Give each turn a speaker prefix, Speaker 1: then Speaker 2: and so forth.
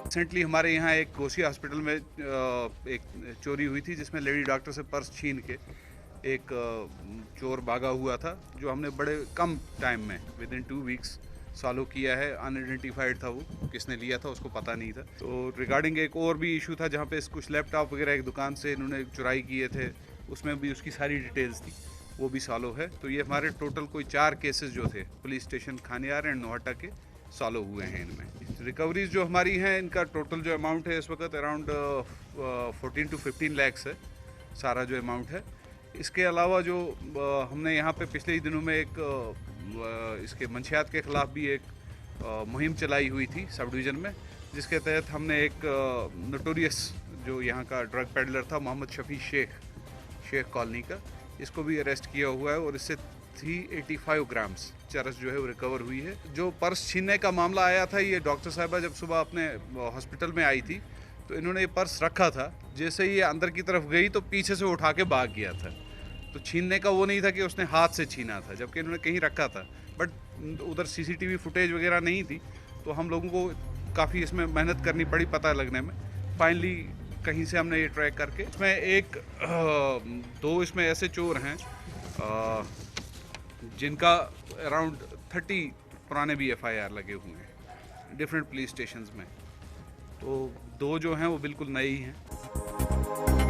Speaker 1: Recently हमारे यहाँ एक गोसिया हॉस्पिटल में एक चोरी हुई थी, जिसमें लेडी डॉक्टर से पर्स छीन के एक चोर भागा हुआ था, जो हमने बड़े कम टाइम में विद इन 2 वीक्स सॉल्व किया है। अनआइडेंटिफाइड था वो, किसने लिया था उसको पता नहीं था। तो रिगार्डिंग एक और भी इशू था जहाँ पे कुछ लैपटॉप वगैरह एक दुकान से इन्होंने चुराई किए थे, उसमें भी उसकी सारी डिटेल्स थी, वो भी सॉल्व है। तो ये हमारे टोटल कोई 4 केसेस जो थे police station Khanyar and Nohta के सॉल्व हुए हैं। इनमें रिकवरीज जो हमारी हैं, इनका टोटल जो अमाउंट है इस वक्त अराउंड 14 to 15 लैक्स है सारा जो अमाउंट है। इसके अलावा जो हमने यहाँ पे पिछले ही दिनों में एक इसके मंशियात के ख़िलाफ़ भी एक मुहिम चलाई हुई थी सब डिवीज़न में, जिसके तहत हमने एक नोटोरियस जो यहाँ का ड्रग पेडलर था मोहम्मद शफ़ी शेख कॉलोनी का, इसको भी अरेस्ट किया हुआ है और इससे 385 ग्राम्स चरस जो है वो रिकवर हुई है। जो पर्स छीनने का मामला आया था, ये डॉक्टर साहिबा जब सुबह अपने हॉस्पिटल में आई थी तो इन्होंने ये पर्स रखा था, जैसे ही ये अंदर की तरफ गई तो पीछे से उठा के भाग गया था। तो छीनने का वो नहीं था कि उसने हाथ से छीना था, जबकि इन्होंने कहीं रखा था, बट उधर सीसीटीवी फुटेज वगैरह नहीं थी, तो हम लोगों को काफ़ी इसमें मेहनत करनी पड़ी पता लगने में। फाइनली कहीं से हमने ये ट्रैक करके इसमें एक 2 इसमें ऐसे चोर हैं जिनका अराउंड 30 पुराने भी FIR लगे हुए हैं डिफरेंट पुलिस स्टेशंस में। तो 2 जो हैं वो बिल्कुल नए ही हैं।